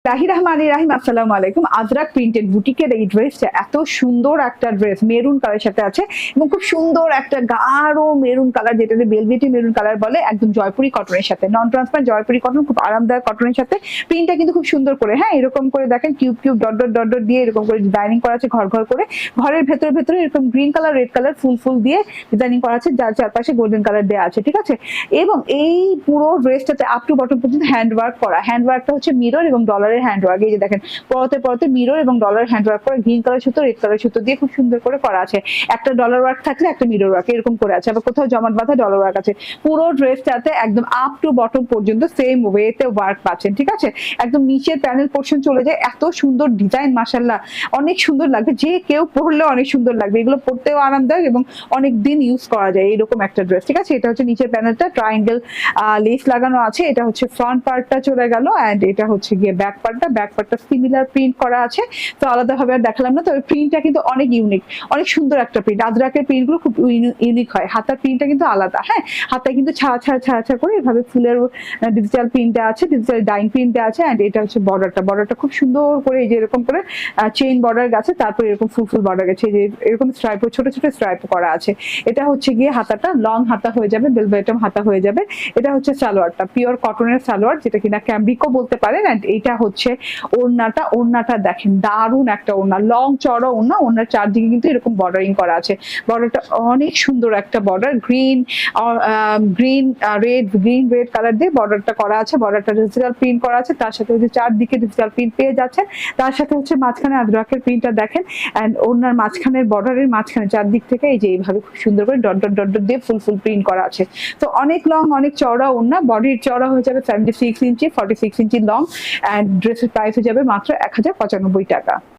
রাহিম আসসালামু আলাইকুম। আজরাক প্রিন্টেড বুটিকের এই ড্রেসটা এত সুন্দর একটা ড্রেস, মেরুন কালারের সাথে আছে এবং খুব সুন্দর একটা গাঢ় মেরুন কালার, যেটাতে বেলভেটি মেরুন কালার বলে, একদম জয়পুরি কটনের সাথে, নন ট্রান্সপারেন্ট জয়পুরি কটন, খুব আরামদায়ক কটনের সাথে। প্রিন্টটা কিন্তু খুব সুন্দর করে, হ্যাঁ, এরকম করে দেখেন cube cube dot dot dot dot দিয়ে এরকম করে ডিজাইনিং করা আছে, ঘর ঘর করে। ঘরের ভেতরে ভেতরে এরকম গ্রিন কালার রেড কালার ফুল ফুল দিয়ে ডিজাইনিং করা আছে, যার চারপাশে গোল্ডেন কালার দেওয়া আছে, ঠিক আছে। এবং এই পুরো ড্রেসটাতে আপ টু বটম পর্যন্ত হ্যান্ড ওয়ার্ক করা, হ্যান্ড ওয়ার্কটা হচ্ছে মিরর এবং ডলারের হ্যান্ড ওয়ার্ক। এই যে দেখেন পরতে পরতে মিরর এবং ডলার হ্যান্ড ওয়ার্ক করে, গ্রিন কালার সুতো রেড কালার সুতো দিয়ে খুব সুন্দর করে করা আছে। একটা ডলার ওয়ার্ক থাকলে একটা মিরর ওয়ার্ক এরকম করে আছে, আবার কোথাও জমাট বাঁধা ডলার ওয়ার্ক আছে। পুরো ড্রেসটাতে একদম আপ টু বটম পর্যন্ত সেম ওয়েতে ওয়ার্ক পাচ্ছেন, ঠিক আছে। একদম নিচের প্যানেল পোর্শন চলে যায়, এত সুন্দর ডিজাইন, মাশাআল্লাহ অনেক সুন্দর লাগবে, যে কেউ পরলে অনেক সুন্দর লাগবে। এগুলো পরতেও আরামদায়ক এবং অনেক দিন ইউজ করা যায় এরকম একটা ড্রেস, ঠিক আছে। এটা হচ্ছে নিচের প্যানেলটা, ট্রায়াঙ্গেল লেস লাগানো আছে। এটা হচ্ছে ফ্রন্ট পার্টটা চলে গেল, এন্ড এটা হচ্ছে গিয়ে ব্যাক পার্টটা সিমিলার প্রিন্ট করা আছে। তো আলাদাভাবে আর দেখালাম না, তবে প্রিন্টটা কিন্তু অনেক ইউনিক, অনেক সুন্দর একটা প্রিন্ট। আজরাকের প্রিন্টগুলো খুব ইউনিক হয়। হাতার প্রিন্টটা কিন্তু আলাদা, হ্যাঁ, হাতায় কিন্তু ছাড়া ছাড়া ছাড়া ছাড়া করে এভাবে ফুলের ডিজিটাল প্রিন্টটা আছে, ডিজিটাল ডাইং প্রিন্টটা আছে। এন্ড এটা হচ্ছে বর্ডারটা খুব সুন্দর করে, এই যে এরকম করে চেইন বর্ডার গেছে, তারপর এরকম ফুল ফুল বর্ডার গেছে, যে এরকম স্ট্রাইপ, ছোট ছোট স্ট্রাইপ করা আছে। এটা হচ্ছে গিয়ে হাতাটা লং হাতা হয়ে যাবে, বেলভেটম হাতা হয়ে যাবে। এটা হচ্ছে সালোয়ারটা, পিওর কটনের সালোয়ার, যেটা কিনা ক্যামব্রিকও বলতে পারেন। এন্ড এইটা হচ্ছে ওড়নাটা দেখেন, দারুণ একটা ওড়না, লং চড়া ওড়না। ওড়নার চারদিকে কিন্তু এরকম বর্ডারিং করা আছে। বর্ডারটা অনেক সুন্দর একটা বর্ডার, গ্রিন রেড কালার দিয়ে বর্ডারটা করা আছে। বর্ডারটা ডিজিটাল প্রিন্ট করা আছে, তার সাথে হচ্ছে চারদিকে ডিজিটাল প্রিন্ট পেয়ে যাচ্ছেন। তার সাথে হচ্ছে মাঝখানে আজরাকের প্রিন্টটা দেখেন, এন্ড ওড়নার মাঝখানের বর্ডারের মাঝখানে চারদিক থেকে এই যে এইভাবে খুব সুন্দর করে ডট ডট ডট ডট দিয়ে ফুল ফুল প্রিন্ট করা আছে। তো অনেক লং, অনেক চওড়া ওড়না, বডির চওড়া হয়ে যাবে 76 ইঞ্চি, 46 ইঞ্চি লং। এন্ড ড্রেসের প্রাইস হয়ে যাবে মাত্র 1095 টাকা।